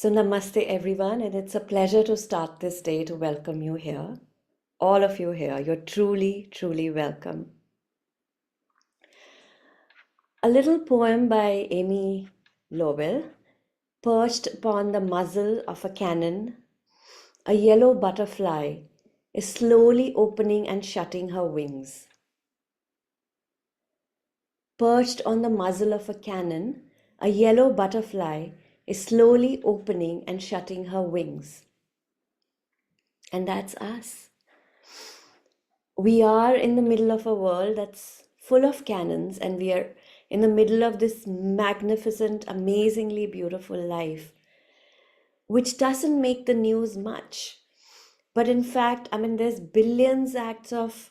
So, namaste everyone, and it's a pleasure to start this day to welcome you here. All of you here, you're truly, truly welcome. A little poem by Amy Lowell. Perched upon the muzzle of a cannon, a yellow butterfly is slowly opening and shutting her wings. Perched on the muzzle of a cannon, a yellow butterfly is slowly opening and shutting her wings. And that's us. We are in the middle of a world that's full of cannons, and we are in the middle of this magnificent, amazingly beautiful life, which doesn't make the news much. But in fact, there's billions acts of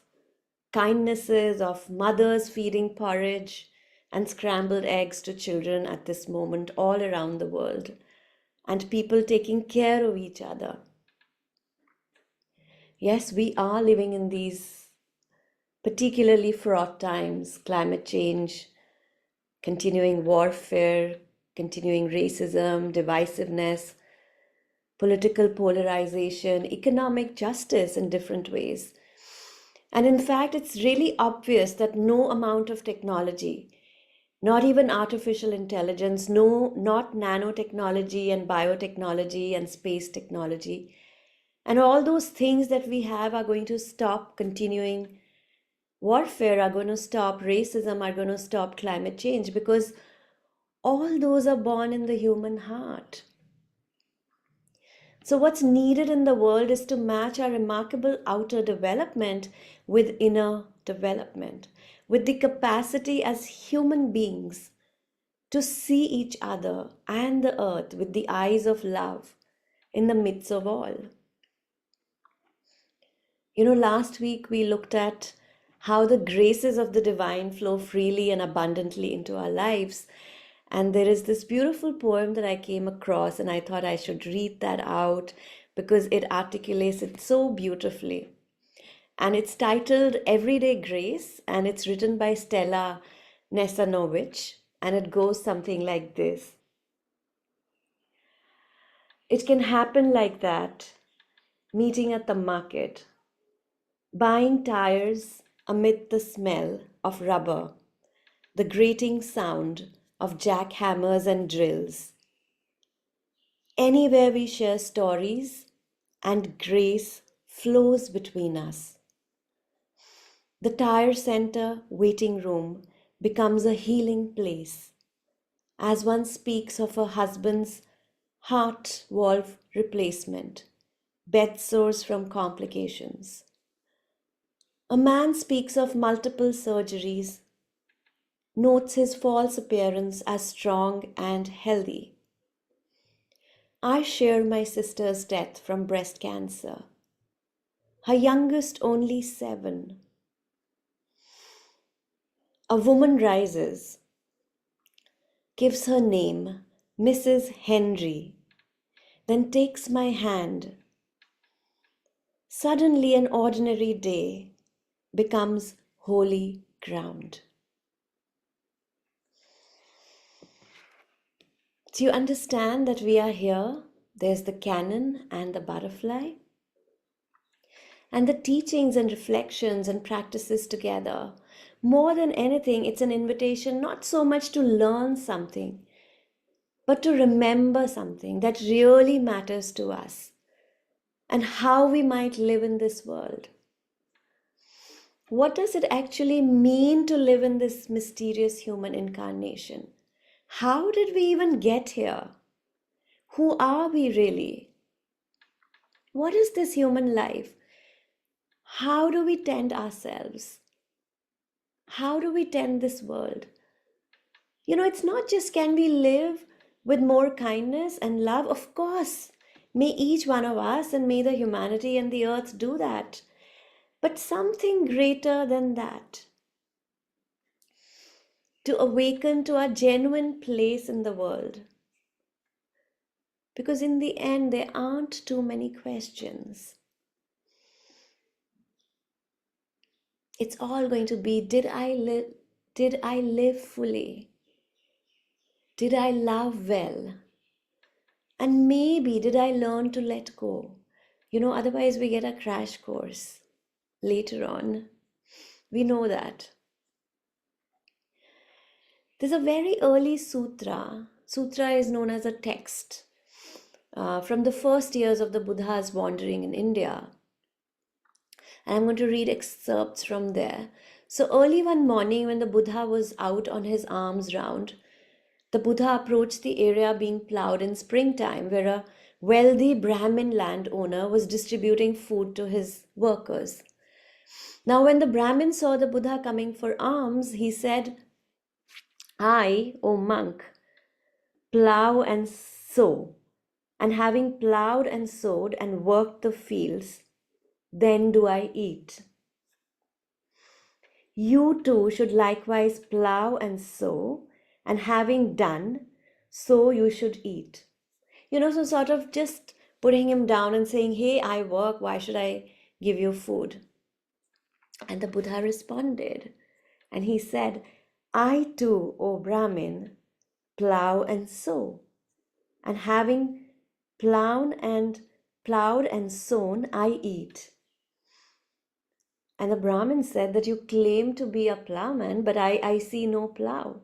kindnesses, of mothers feeding porridge and scrambled eggs to children at this moment all around the world, and people taking care of each other. Yes, we are living in these particularly fraught times: climate change, continuing warfare, continuing racism, divisiveness, political polarization, economic justice in different ways. And in fact, it's really obvious that no amount of technology, not even artificial intelligence, no, not nanotechnology and biotechnology and space technology, and all those things that we have are going to stop continuing warfare, are going to stop racism, are going to stop climate change, because all those are born in the human heart. So, what's needed in the world is to match our remarkable outer development with inner development, with the capacity as human beings to see each other and the earth with the eyes of love in the midst of all. Last week we looked at how the graces of the divine flow freely and abundantly into our lives. And there is this beautiful poem that I came across, and I thought I should read that out because it articulates it so beautifully. And it's titled Everyday Grace, and it's written by Stella Nesanovich, and it goes something like this. It can happen like that, meeting at the market, buying tires amid the smell of rubber, the grating sound of jackhammers and drills. Anywhere we share stories and grace flows between us. The tire center waiting room becomes a healing place as one speaks of a husband's heart valve replacement, bed sores from complications. A man speaks of multiple surgeries, notes his false appearance as strong and healthy. I share my sister's death from breast cancer, her youngest only 7. A woman rises, gives her name, Mrs. Henry, then takes my hand. Suddenly, an ordinary day becomes holy ground. Do you understand that we are here? There's the cannon and the butterfly. And the teachings and reflections and practices together. More than anything, it's an invitation not so much to learn something, but to remember something that really matters to us and how we might live in this world. What does it actually mean to live in this mysterious human incarnation? How did we even get here? Who are we really? What is this human life? How do we tend ourselves? How do we tend this world? It's not just can we live with more kindness and love. Of course, may each one of us and may the humanity and the earth do that. But something greater than that. To awaken to our genuine place in the world. Because in the end, there aren't too many questions. It's all going to be, did I live fully? Did I love well? And maybe did I learn to let go? Otherwise we get a crash course later on. We know that. There's a very early sutra. Sutra is known as a text from the first years of the Buddha's wandering in India. And I'm going to read excerpts from there. So, early one morning, when the Buddha was out on his arms round, the Buddha approached the area being ploughed in springtime, where a wealthy Brahmin landowner was distributing food to his workers. Now, when the Brahmin saw the Buddha coming for alms, he said, I, O monk, plough and sow, and having ploughed and sowed and worked the fields, then do I eat. You too should likewise plough and sow, and having done, so you should eat. So sort of just putting him down and saying, hey, I work, why should I give you food? And the Buddha responded, and he said, I too, O Brahmin, plough and sow, and having plowed and sown, I eat. And the Brahmin said that you claim to be a plowman, but I see no plow.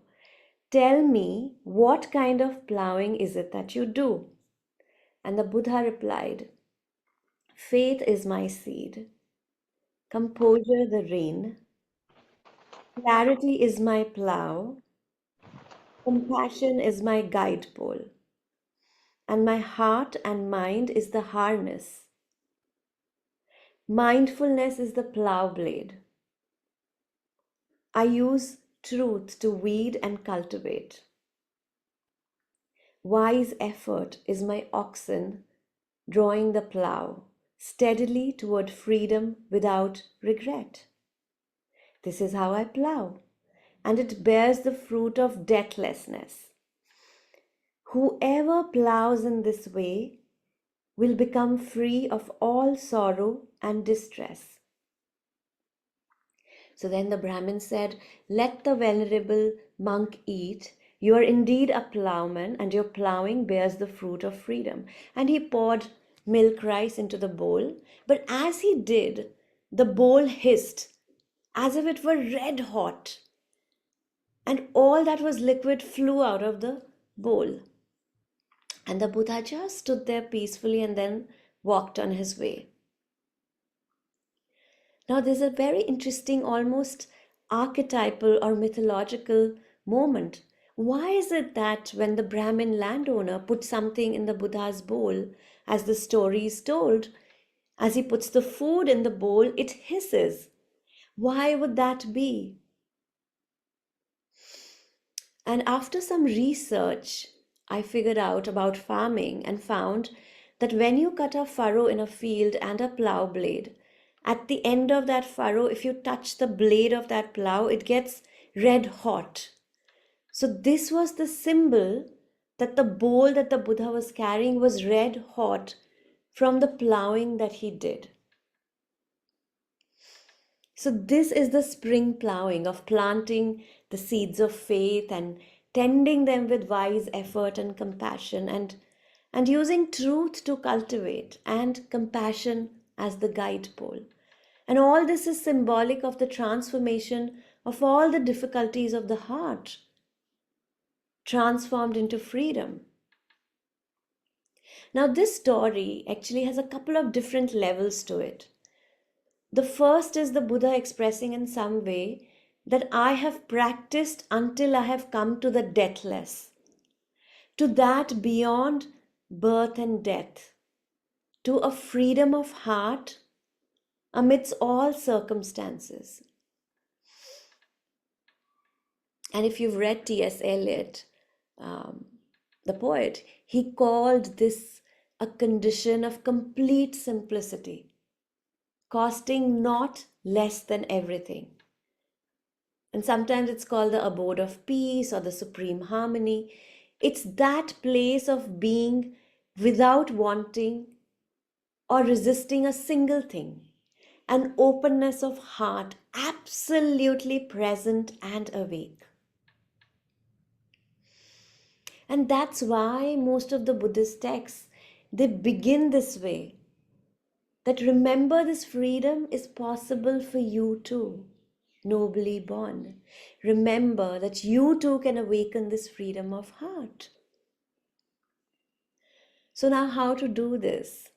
Tell me, what kind of plowing is it that you do? And the Buddha replied, faith is my seed, composure the rain, clarity is my plow, compassion is my guide pole, and my heart and mind is the harness. Mindfulness is the plow blade. I use truth to weed and cultivate. Wise effort is my oxen drawing the plow steadily toward freedom without regret. This is how I plow, and it bears the fruit of deathlessness. Whoever plows in this way will become free of all sorrow and distress. So then the Brahmin said, let the venerable monk eat. You are indeed a plowman, and your plowing bears the fruit of freedom. And he poured milk rice into the bowl. But as he did, the bowl hissed as if it were red hot, and all that was liquid flew out of the bowl. And the Buddha just stood there peacefully and then walked on his way. Now, there's a very interesting, almost archetypal or mythological moment. Why is it that when the Brahmin landowner puts something in the Buddha's bowl, as the story is told, as he puts the food in the bowl, it hisses? Why would that be? And after some research, I figured out about farming and found that when you cut a furrow in a field and a plow blade, at the end of that furrow, if you touch the blade of that plow, it gets red hot. So, this was the symbol that the bowl that the Buddha was carrying was red hot from the plowing that he did. So, this is the spring plowing of planting the seeds of faith and tending them with wise effort and compassion, and using truth to cultivate and compassion as the guide pole. And all this is symbolic of the transformation of all the difficulties of the heart, transformed into freedom. Now, this story actually has a couple of different levels to it. The first is the Buddha expressing in some way that I have practiced until I have come to the deathless, to that beyond birth and death, to a freedom of heart amidst all circumstances. And if you've read T.S. Eliot, the poet, he called this a condition of complete simplicity, costing not less than everything. And sometimes it's called the abode of peace or the supreme harmony. It's that place of being without wanting or resisting a single thing, an openness of heart, absolutely present and awake. And that's why most of the Buddhist texts, they begin this way, that remember this freedom is possible for you too, nobly born. Remember that you too can awaken this freedom of heart. So now how to do this?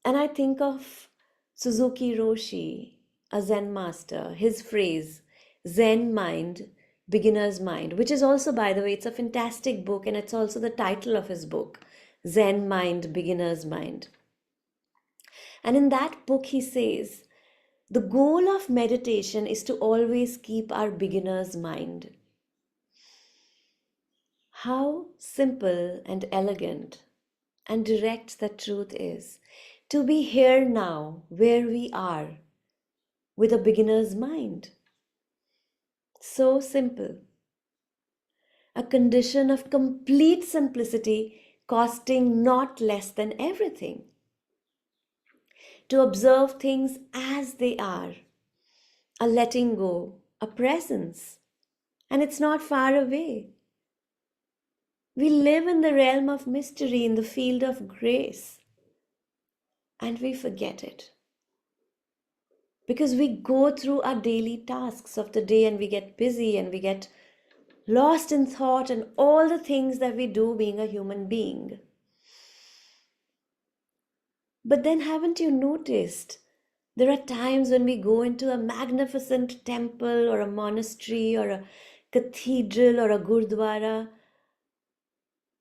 And I think of Suzuki Roshi, a Zen master, his phrase, Zen mind, beginner's mind, which is also, by the way, it's a fantastic book and it's also the title of his book, Zen mind, beginner's mind. And in that book, he says, the goal of meditation is to always keep our beginner's mind. How simple and elegant and direct the truth is, to be here now where we are with a beginner's mind. So simple. A condition of complete simplicity costing not less than everything. To observe things as they are, a letting go, a presence, and it's not far away. We live in the realm of mystery, in the field of grace, and we forget it. Because we go through our daily tasks of the day and we get busy and we get lost in thought and all the things that we do being a human being. But then, haven't you noticed? There are times when we go into a magnificent temple or a monastery or a cathedral or a gurdwara,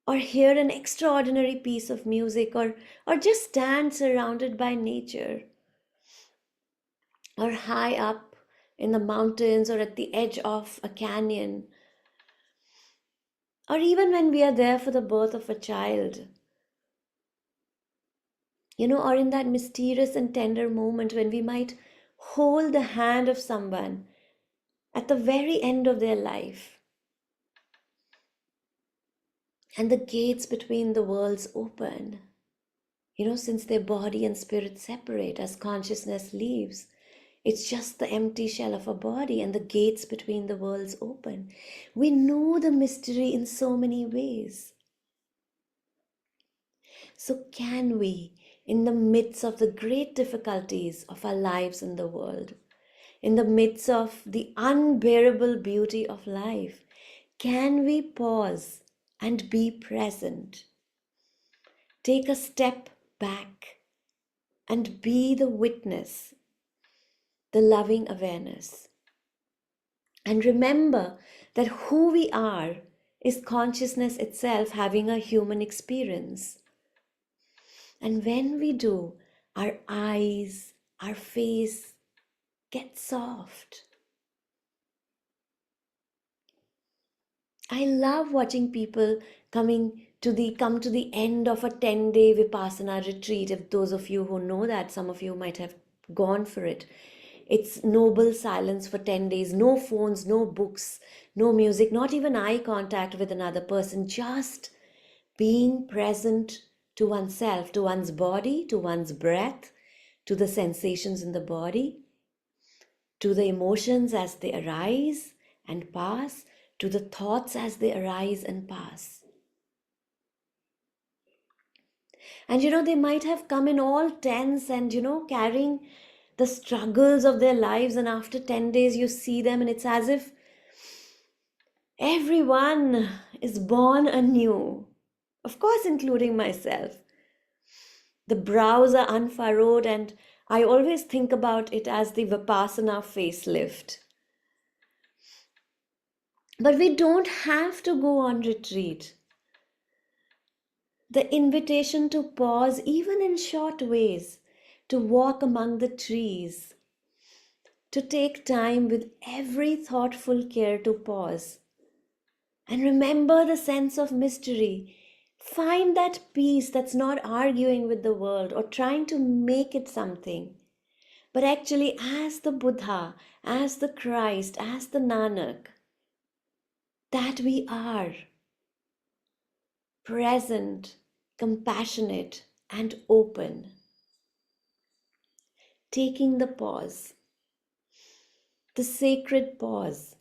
or hear an extraordinary piece of music, or just stand surrounded by nature, or high up in the mountains or at the edge of a canyon, or even when we are there for the birth of a child, or in that mysterious and tender moment when we might hold the hand of someone at the very end of their life and the gates between the worlds open. Since their body and spirit separate as consciousness leaves, it's just the empty shell of a body and the gates between the worlds open. We know the mystery in so many ways. So, can we, in the midst of the great difficulties of our lives in the world, in the midst of the unbearable beauty of life, can we pause and be present? Take a step back and be the witness, the loving awareness. And remember that who we are is consciousness itself having a human experience. And when we do, our eyes, our face get soft. I love watching people come to the end of a 10-day Vipassana retreat. If those of you who know that, some of you might have gone for it. It's noble silence for 10 days, no phones, no books, no music, not even eye contact with another person, just being present to oneself, to one's body, to one's breath, to the sensations in the body, to the emotions as they arise and pass, to the thoughts as they arise and pass. And they might have come in all tense and, carrying the struggles of their lives. And after 10 days, you see them, and it's as if everyone is born anew. Of course, including myself. The brows are unfurrowed, and I always think about it as the Vipassana facelift. But we don't have to go on retreat. The invitation to pause, even in short ways, to walk among the trees, to take time with every thoughtful care to pause and remember the sense of mystery. Find that peace that's not arguing with the world or trying to make it something, but actually, as the Buddha, as the Christ, as the Nanak, that we are present, compassionate, and open. Taking the pause, the sacred pause,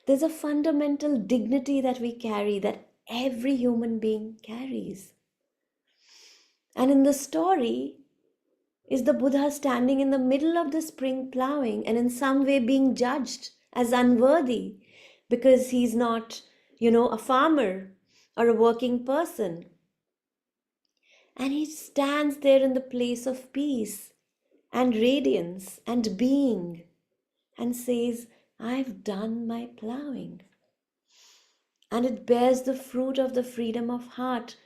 There's a fundamental dignity that we carry, that every human being carries. And in the story, is the Buddha standing in the middle of the spring plowing and in some way being judged as unworthy because he's not, a farmer or a working person. And he stands there in the place of peace and radiance and being and says, I've done my plowing. And it bears the fruit of the freedom of heart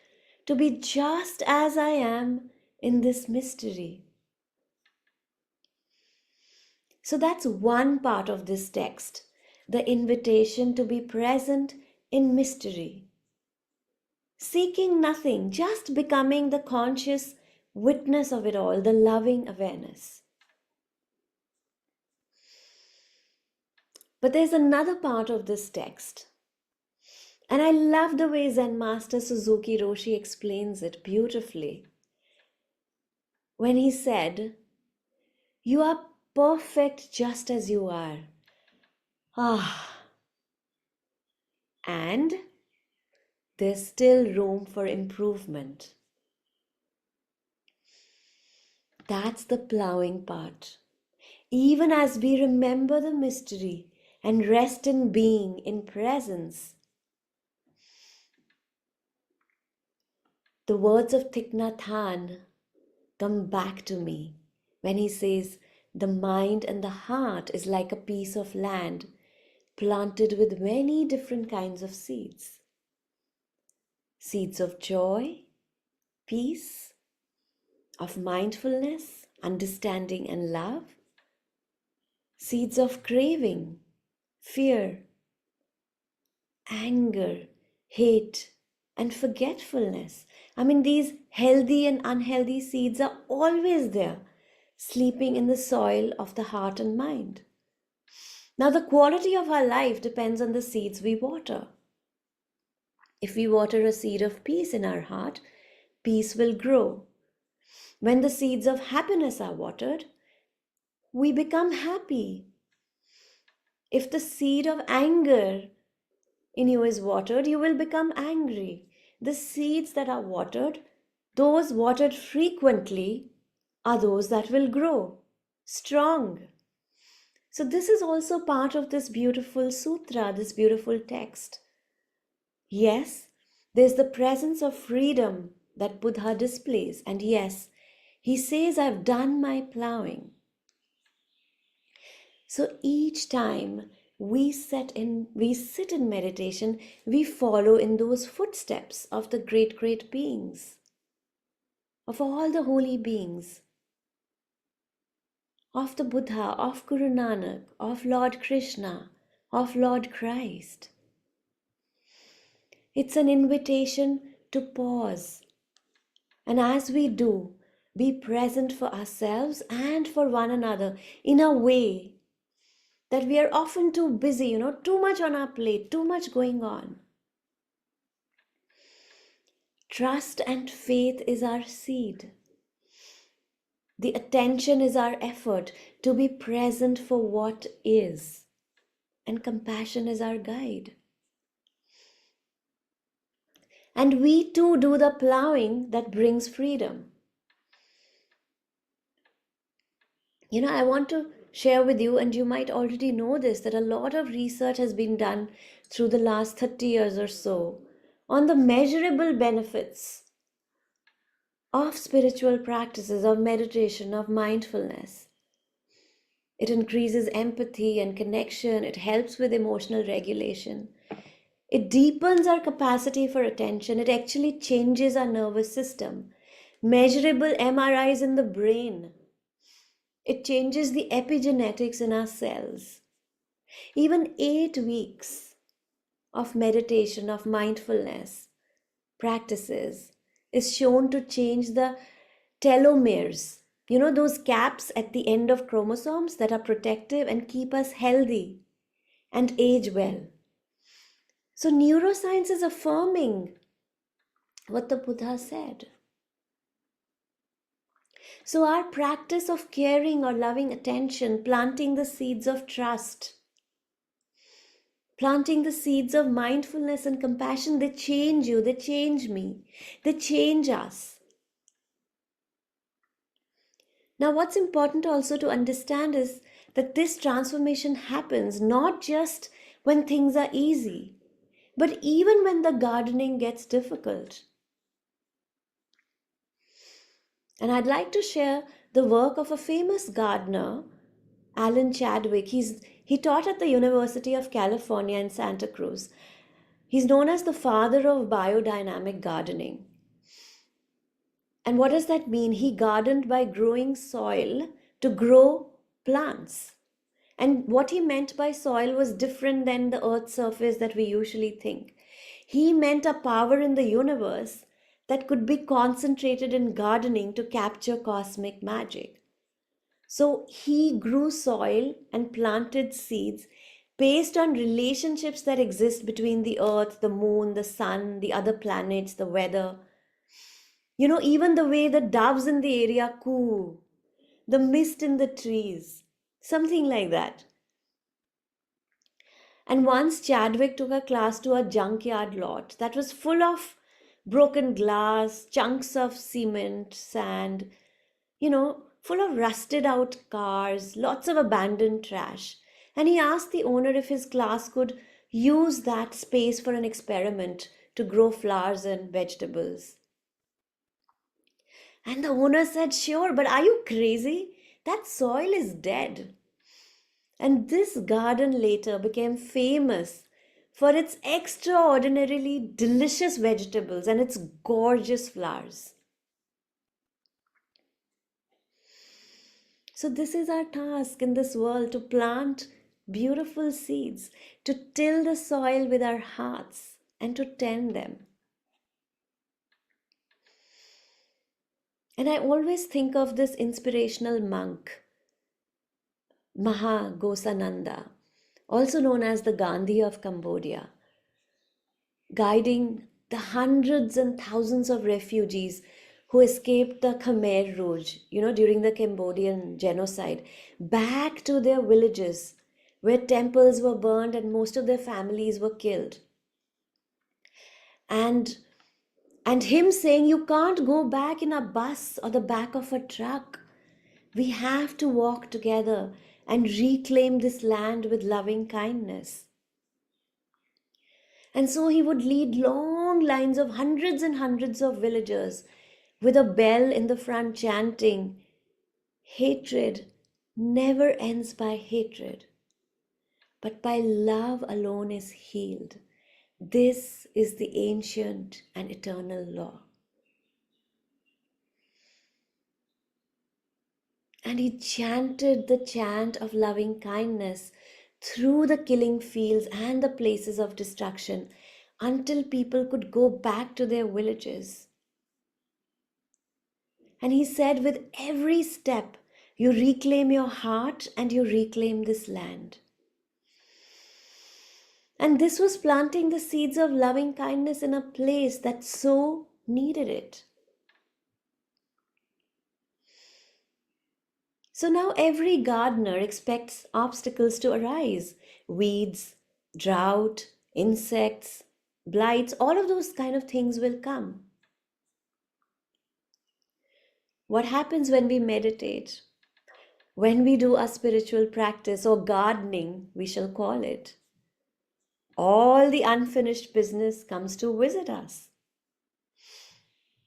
to be just as I am in this mystery. So that's one part of this text, the invitation to be present in mystery. Seeking nothing, just becoming the conscious witness of it all, the loving awareness. But there's another part of this text. And I love the way Zen Master Suzuki Roshi explains it beautifully. When he said, you are perfect just as you are. And there's still room for improvement. That's the plowing part. Even as we remember the mystery and rest in being in presence, the words of Thich Nhat Hanh come back to me when he says, the mind and the heart is like a piece of land planted with many different kinds of seeds. Seeds of joy, peace, of mindfulness, understanding, and love. Seeds of craving, fear, anger, hate, and forgetfulness. I mean, these healthy and unhealthy seeds are always there, sleeping in the soil of the heart and mind. Now, the quality of our life depends on the seeds we water. If we water a seed of peace in our heart, peace will grow. When the seeds of happiness are watered, we become happy. If the seed of anger in you is watered, you will become angry. The seeds that are watered, those watered frequently, are those that will grow strong. So, this is also part of this beautiful sutra, this beautiful text. Yes, there's the presence of freedom that Buddha displays, and yes, he says, I've done my plowing. So each time we sit in meditation, we follow in those footsteps of the great beings, of all the holy beings, of the Buddha, of Guru Nanak, of Lord Krishna, of Lord Christ. It's an invitation to pause, and as we do, be present for ourselves and for one another in a way that we are often too busy, too much on our plate, too much going on. Trust and faith is our seed. The attention is our effort to be present for what is, and compassion is our guide. And we too do the plowing that brings freedom. I want to share with you, and you might already know this, that a lot of research has been done through the last 30 years or so on the measurable benefits of spiritual practices, of meditation, of mindfulness. It increases empathy and connection. It helps with emotional regulation. It deepens our capacity for attention. It actually changes our nervous system. Measurable MRIs in the brain. It changes the epigenetics in our cells. Even 8 weeks of meditation, of mindfulness practices is shown to change the telomeres. Those caps at the end of chromosomes that are protective and keep us healthy and age well. So, neuroscience is affirming what the Buddha said. So, our practice of caring or loving attention, planting the seeds of trust, planting the seeds of mindfulness and compassion. They change you, they change me, they change us. Now, what's important also to understand is that this transformation happens not just when things are easy, but even when the gardening gets difficult. And I'd like to share the work of a famous gardener, Alan Chadwick. He taught at the University of California in Santa Cruz. He's known as the father of biodynamic gardening. And what does that mean? He gardened by growing soil to grow plants. And what he meant by soil was different than the earth's surface that we usually think. He meant a power in the universe that could be concentrated in gardening to capture cosmic magic. So he grew soil and planted seeds based on relationships that exist between the earth, the moon, the sun, the other planets, the weather. Even the way the doves in the area coo, the mist in the trees, something like that. And once Chadwick took a class to a junkyard lot that was full of broken glass, chunks of cement, sand, full of rusted out cars, lots of abandoned trash. And he asked the owner if his class could use that space for an experiment to grow flowers and vegetables. And the owner said, "Sure, but are you crazy? That soil is dead." And this garden later became famous for its extraordinarily delicious vegetables and its gorgeous flowers. So, this is our task in this world, to plant beautiful seeds, to till the soil with our hearts, and to tend them. And I always think of this inspirational monk, Mahagosananda, also known as the Gandhi of Cambodia, guiding the hundreds and thousands of refugees who escaped the Khmer Rouge, during the Cambodian genocide, back to their villages where temples were burned and most of their families were killed. And him saying, "You can't go back in a bus or the back of a truck. We have to walk together and reclaim this land with loving kindness." And so he would lead long lines of hundreds and hundreds of villagers with a bell in the front chanting, "Hatred never ends by hatred, but by love alone is healed. This is the ancient and eternal law." And he chanted the chant of loving kindness through the killing fields and the places of destruction until people could go back to their villages. And he said, with every step, you reclaim your heart and you reclaim this land. And this was planting the seeds of loving kindness in a place that so needed it. So now every gardener expects obstacles to arise: weeds, drought, insects, blights, all of those kind of things will come. What happens when we meditate? When we do a spiritual practice, or gardening, we shall call it, all the unfinished business comes to visit us.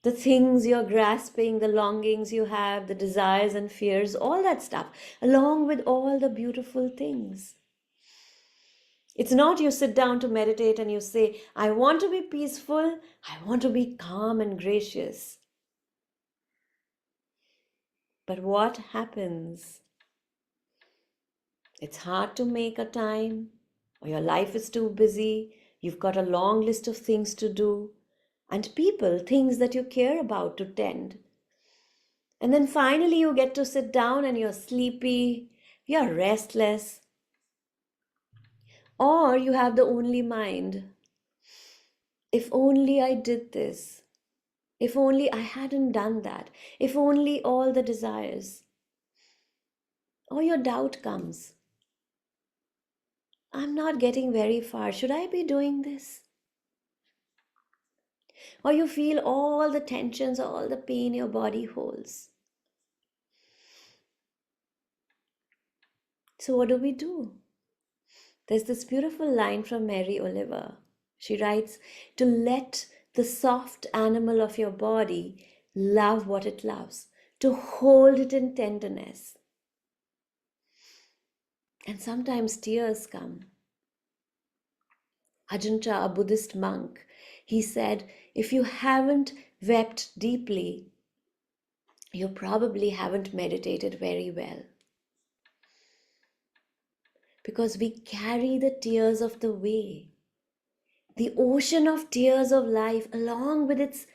The things you're grasping, the longings you have, the desires and fears, all that stuff, along with all the beautiful things. It's not you sit down to meditate and you say, "I want to be peaceful, I want to be calm and gracious." But what happens? It's hard to make a time, or your life is too busy, you've got a long list of things to do, and people, things that you care about to tend. And then finally you get to sit down and you're sleepy, you're restless, or you have the only mind. If only I did this. If only I hadn't done that. If only all the desires. Or your doubt comes. I'm not getting very far. Should I be doing this? Or you feel all the tensions, all the pain your body holds. So, what do? There's this beautiful line from Mary Oliver. She writes, to let the soft animal of your body love what it loves, to hold it in tenderness. And sometimes tears come. Ajanta, a Buddhist monk, he said, if you haven't wept deeply, you probably haven't meditated very well. Because we carry the tears of the way, the ocean of tears of life, along with its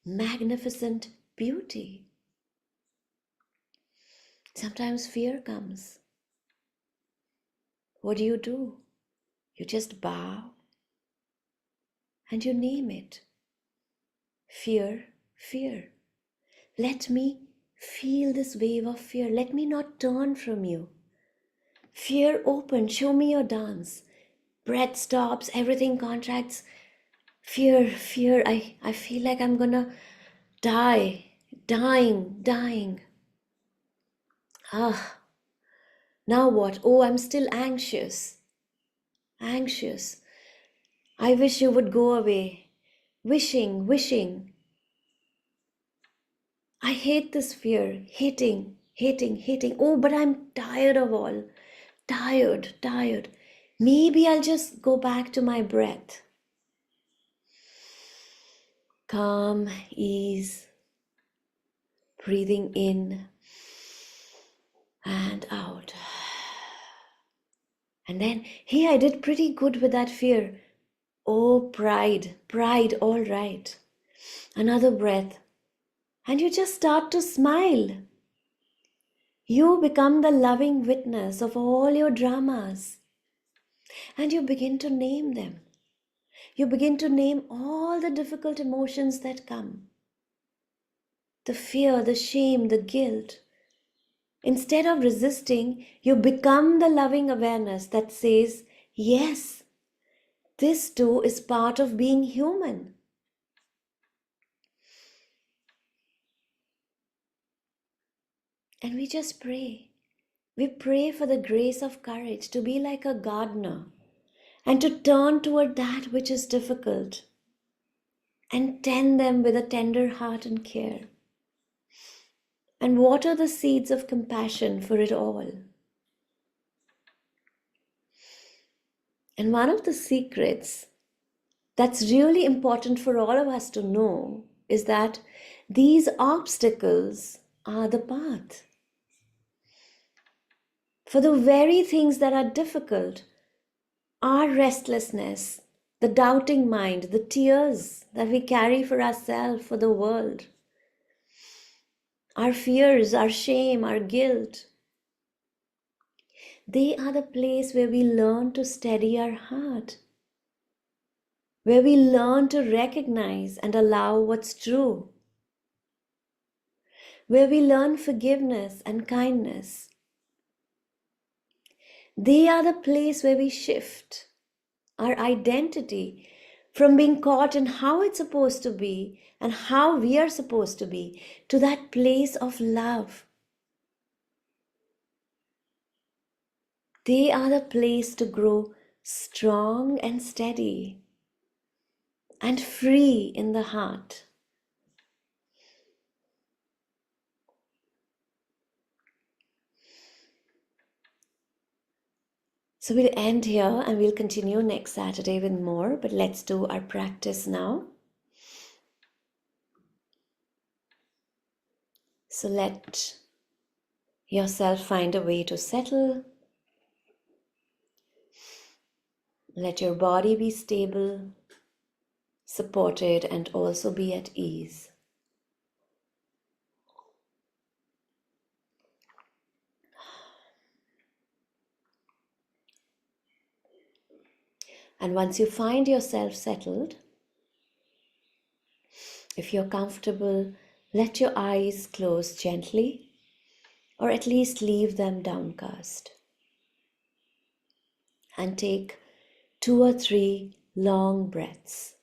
magnificent beauty. Sometimes fear comes. What do? You just bow and you name it. Fear, fear. Let me feel this wave of fear. Let me not turn from you. Fear, open, show me your dance. Breath stops, everything contracts. Fear, fear, I feel like I'm gonna dying. Ah, now what? Oh, I'm still anxious. I wish you would go away. Wishing. I hate this fear. Hating. Oh, but I'm tired of all. Tired. Maybe I'll just go back to my breath. Calm, ease, breathing in and out. And then, hey, I did pretty good with that fear. Oh, pride, all right. Another breath. And you just start to smile. You become the loving witness of all your dramas. And you begin to name them. You begin to name all the difficult emotions that come. The fear, the shame, the guilt. Instead of resisting, you become the loving awareness that says, yes, this too is part of being human. And we just pray. We pray for the grace of courage to be like a gardener and to turn toward that which is difficult and tend them with a tender heart and care. And water the seeds of compassion for it all. And one of the secrets that's really important for all of us to know is that these obstacles are the path. For the very things that are difficult, our restlessness, the doubting mind, the tears that we carry for ourselves, for the world, our fears, our shame, our guilt, they are the place where we learn to steady our heart, where we learn to recognize and allow what's true, where we learn forgiveness and kindness. They are the place where we shift our identity from being caught in how it's supposed to be and how we are supposed to be to that place of love. They are the place to grow strong and steady and free in the heart. So we'll end here and we'll continue next Saturday with more, but let's do our practice now. So let yourself find a way to settle. Let your body be stable, supported, and also be at ease. And once you find yourself settled, if you're comfortable, let your eyes close gently, or at least leave them downcast. and take 2 or 3 long breaths.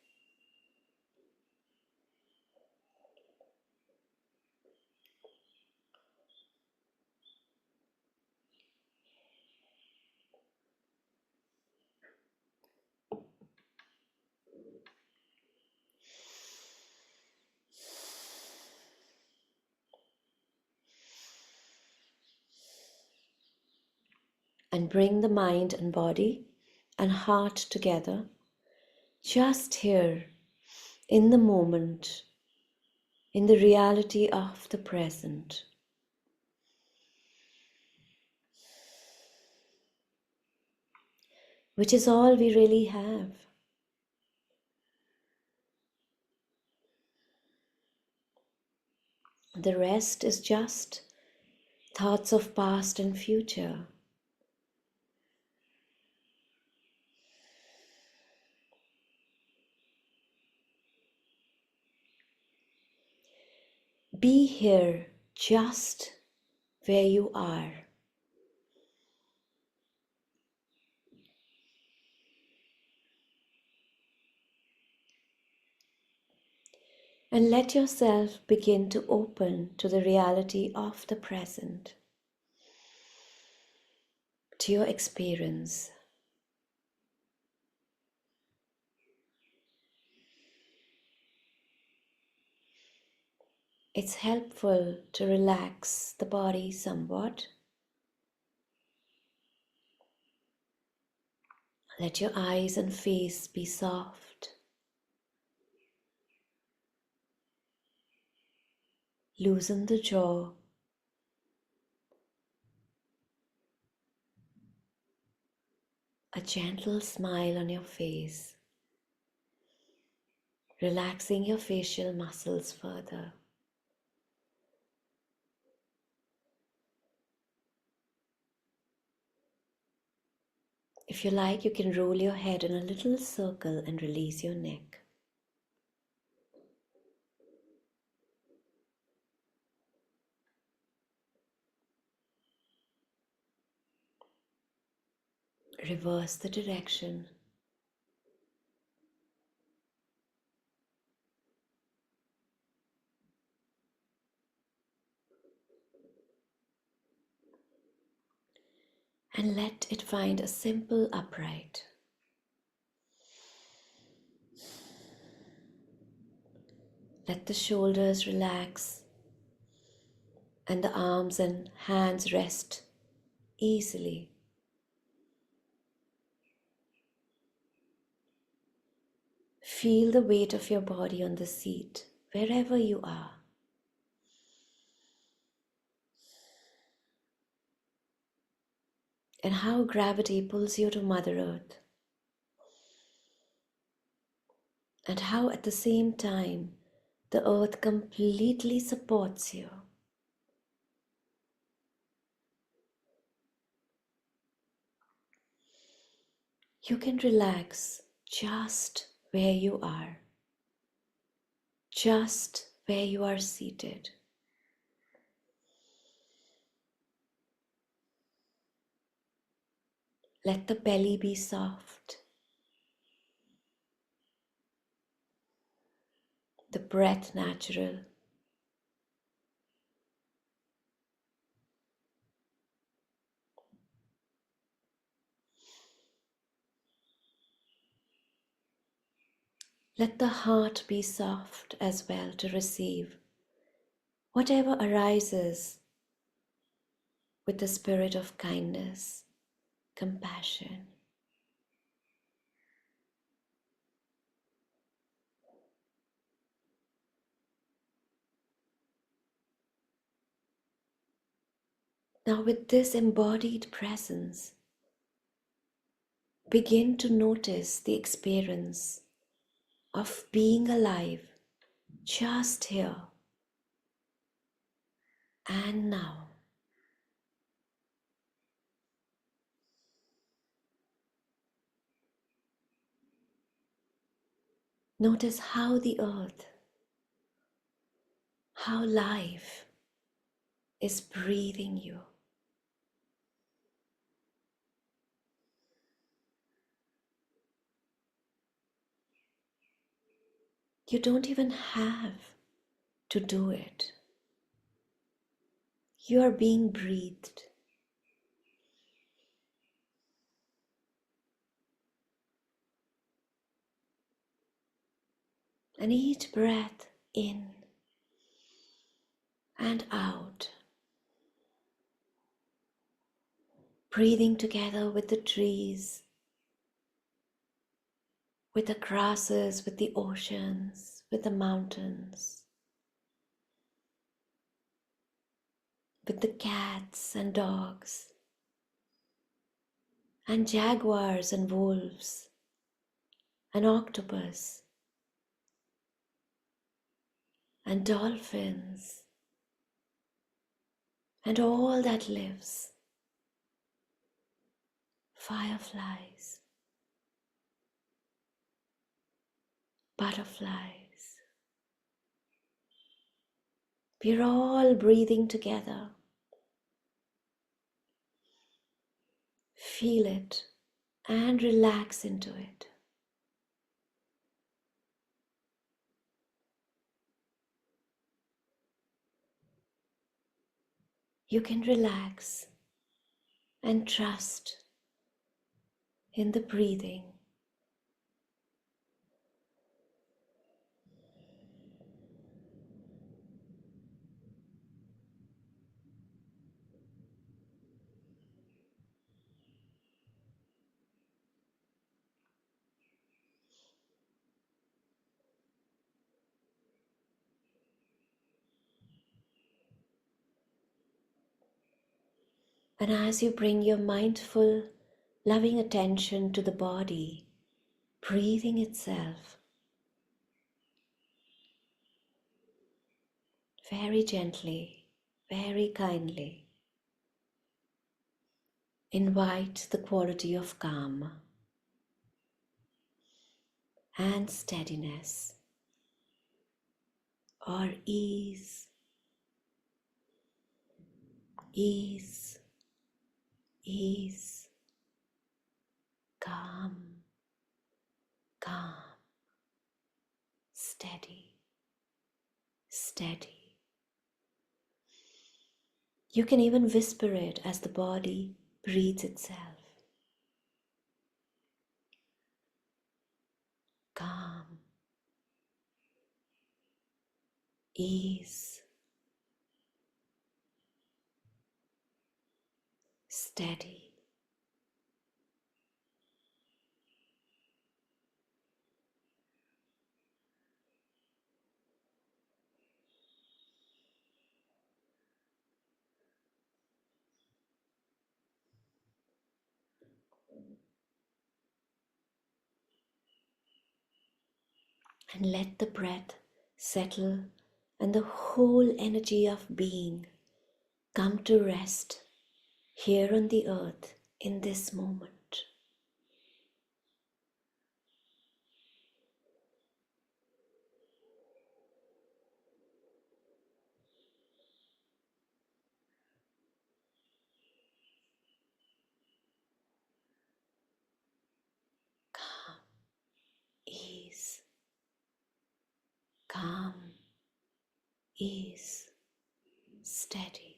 And bring the mind and body and heart together, just here in the moment, in the reality of the present. Which is all we really have. The rest is just thoughts of past and future. Be here just where you are. And let yourself begin to open to the reality of the present, to your experience. It's helpful to relax the body somewhat. Let your eyes and face be soft. Loosen the jaw. A gentle smile on your face, relaxing your facial muscles further. If you like, you can roll your head in a little circle and release your neck. Reverse the direction. And let it find a simple upright. Let the shoulders relax and the arms and hands rest easily. Feel the weight of your body on the seat, wherever you are. And how gravity pulls you to Mother Earth. And how at the same time the earth completely supports you. You can relax just where you are, just where you are seated. Let the belly be soft, the breath natural. Let the heart be soft as well to receive whatever arises with the spirit of kindness, compassion. Now, with this embodied presence, begin to notice the experience of being alive just here and now. Notice how the earth, how life is breathing you. You don't even have to do it. You are being breathed. And each breath in and out, breathing together with the trees, with the grasses, with the oceans, with the mountains, with the cats and dogs, and jaguars and wolves, and octopus, and dolphins, and all that lives, fireflies, butterflies. We're all breathing together. Feel it and relax into it. You can relax and trust in the breathing. And as you bring your mindful, loving attention to the body, breathing itself, very gently, very kindly, invite the quality of calm and steadiness or ease, ease, ease, calm, calm, steady, steady. You can even whisper it as the body breathes itself. Calm, ease, steady. And let the breath settle and the whole energy of being come to rest here on the earth in this moment. Calm, ease, calm, ease, steady.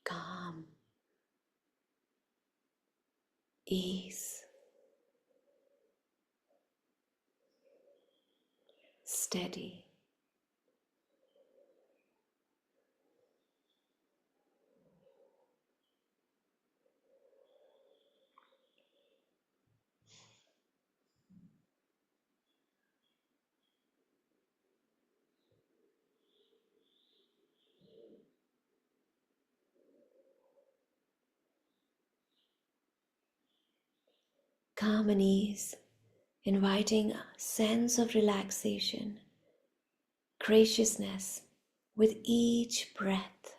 Calm, ease, steady. Calm and ease, inviting a sense of relaxation, graciousness with each breath.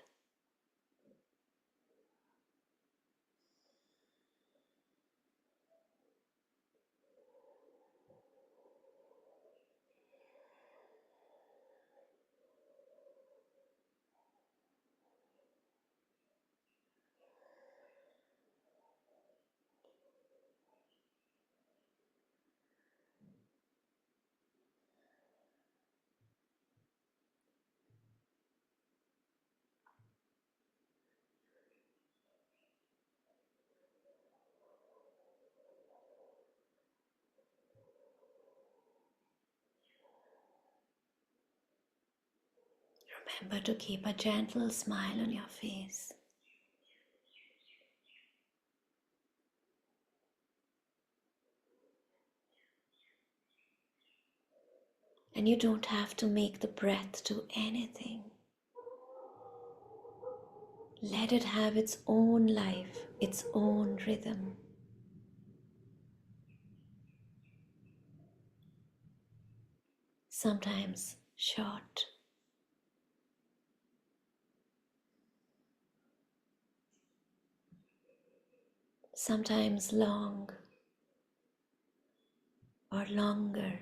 Remember to keep a gentle smile on your face. And you don't have to make the breath do anything. Let it have its own life, its own rhythm. Sometimes short, sometimes long or longer.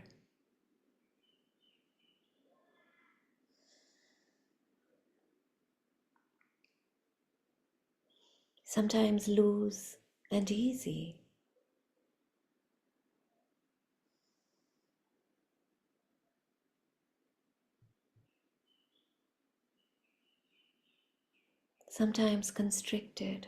Sometimes loose and easy. Sometimes constricted.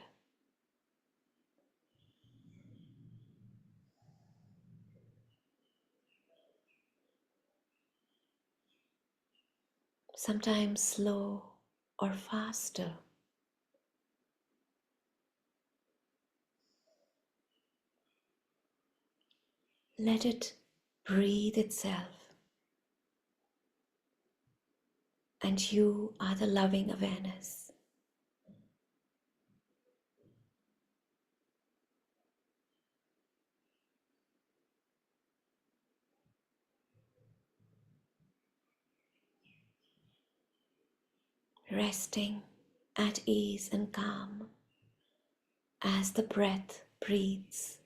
Sometimes slow or faster. Let it breathe itself. And you are the loving awareness. Resting at ease and calm as the breath breathes.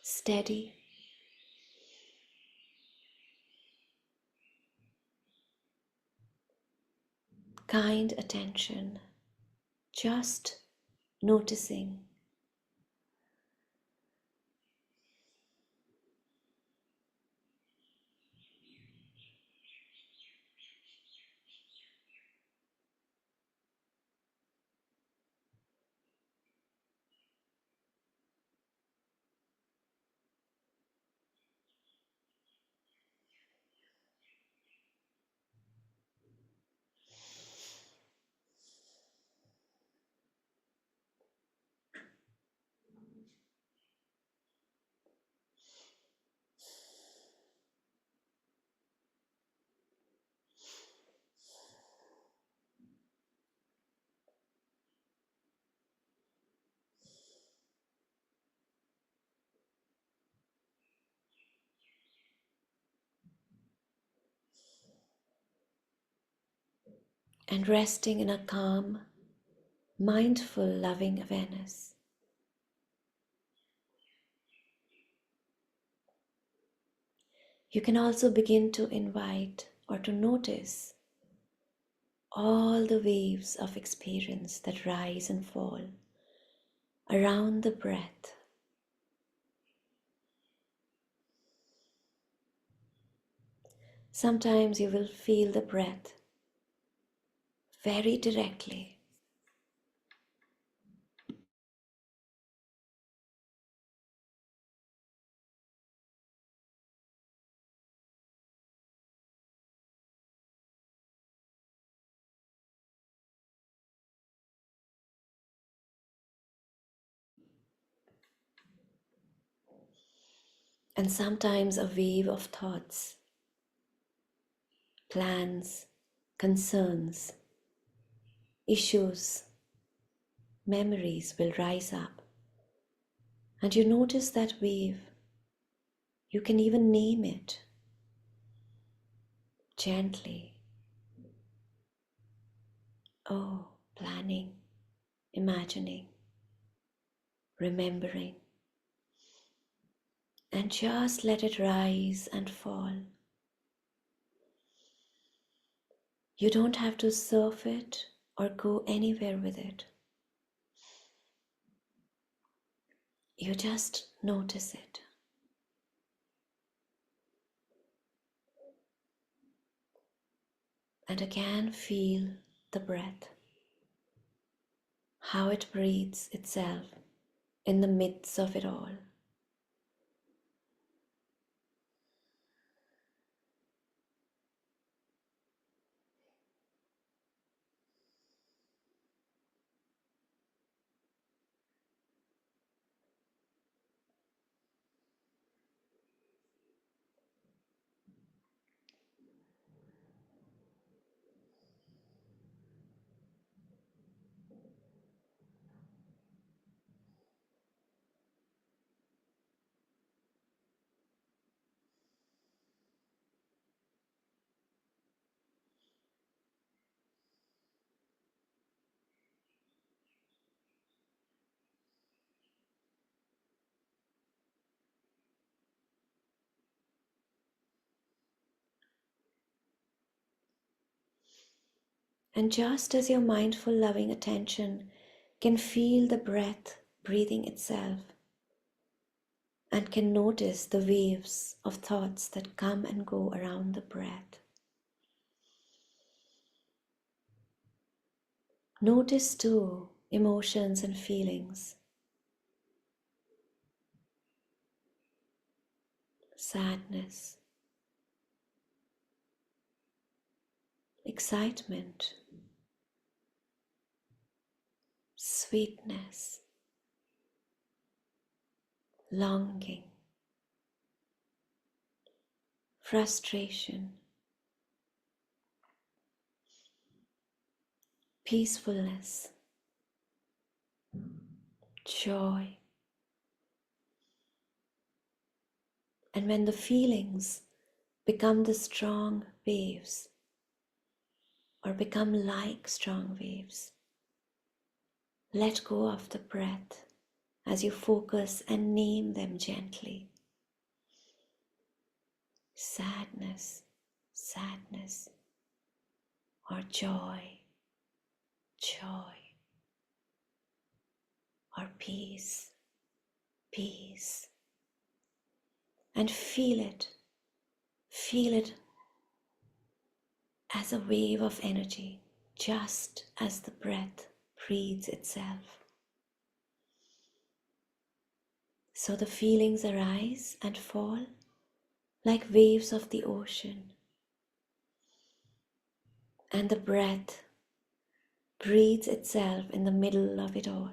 Steady, kind attention, just noticing. And resting in a calm, mindful, loving awareness. You can also begin to invite or to notice all the waves of experience that rise and fall around the breath. Sometimes you will feel the breath very directly. And sometimes a wave of thoughts, plans, concerns, issues, memories will rise up. And you notice that wave. You can even name it gently. Oh, planning, imagining, remembering. And just let it rise and fall. You don't have to surf it or go anywhere with it. You just notice it. And again, feel the breath, how it breathes itself in the midst of it all. And just as your mindful, loving attention can feel the breath breathing itself and can notice the waves of thoughts that come and go around the breath, notice too emotions and feelings, sadness, excitement, sweetness, longing, frustration, peacefulness, joy. And when the feelings become the strong waves or become like strong waves, let go of the breath as you focus and name them gently. Sadness, sadness, or joy, joy, or peace, peace. And feel it as a wave of energy, just as the breath breathes itself. So the feelings arise and fall like waves of the ocean, and the breath breathes itself in the middle of it all.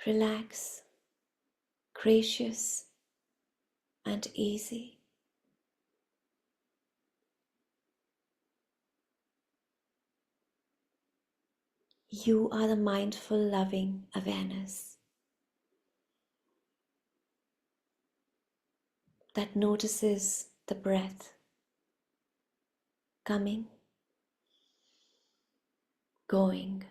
Relax, gracious and easy. You are the mindful, loving awareness that notices the breath coming, going.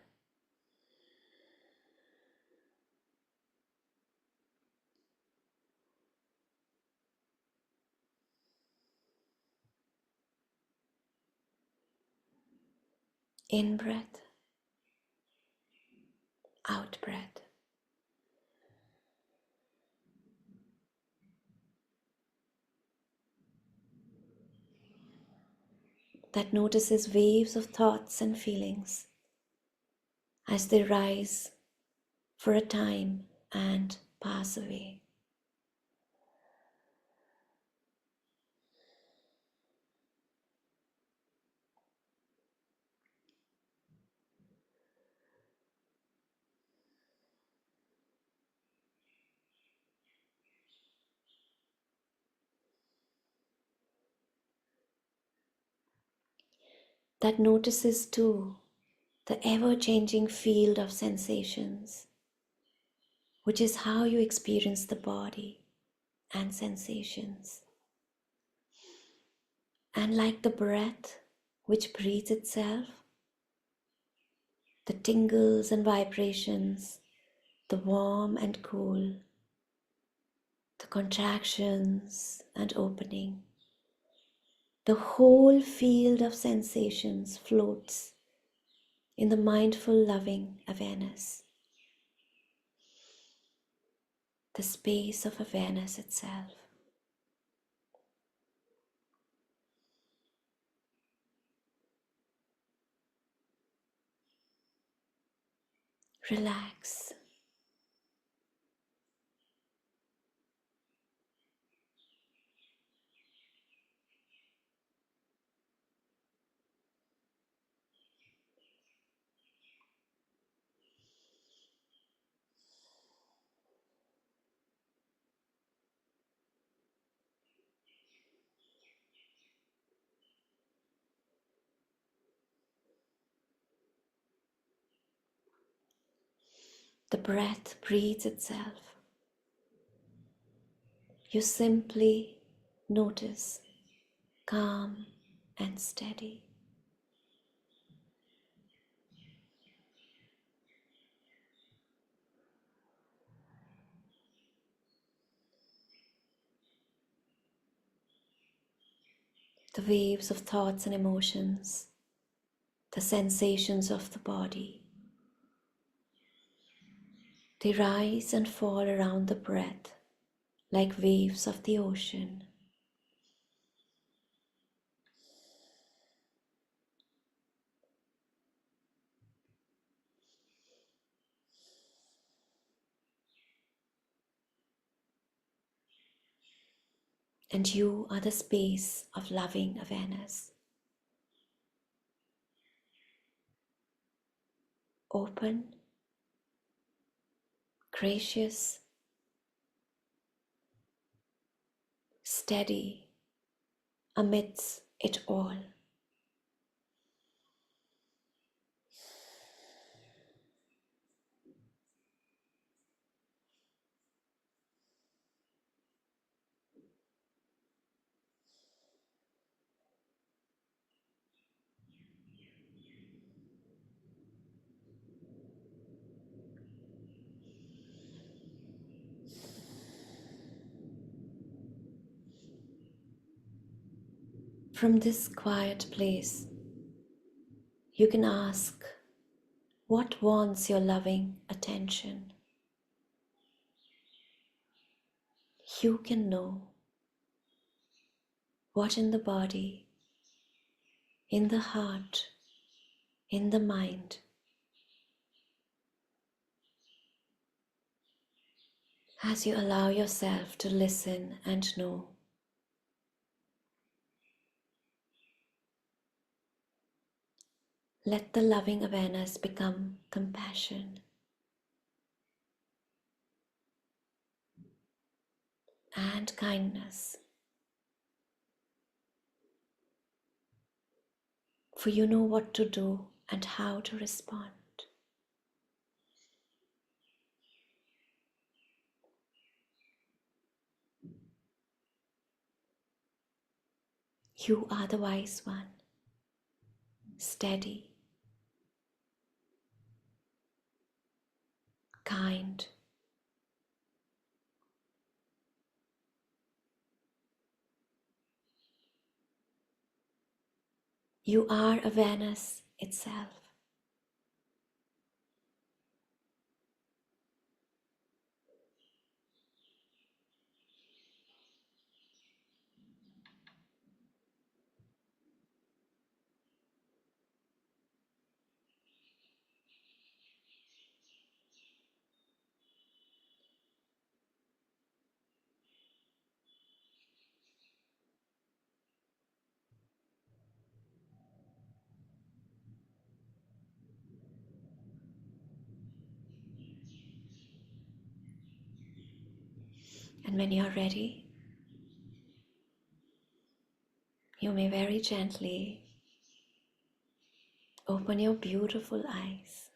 In breath, out breath. That notices waves of thoughts and feelings as they rise for a time and pass away. that notices too the ever-changing field of sensations, which is how you experience the body and sensations. And like the breath which breathes itself, the tingles and vibrations, the warm and cool, the contractions and opening, the whole field of sensations floats in the mindful, loving awareness, the space of awareness itself. Relax. The breath breathes itself. You simply notice, calm and steady. The waves of thoughts and emotions, the sensations of the body, they rise and fall around the breath like waves of the ocean. And you are the space of loving awareness. Open, gracious, steady amidst it all. From this quiet place, you can ask, what wants your loving attention? You can know what in the body, in the heart, in the mind, as you allow yourself to listen and know. Let the loving awareness become compassion and kindness. For you know what to do and how to respond. You are the wise one, steady, kind. You are awareness itself. And when you're ready, you may very gently Open your beautiful eyes.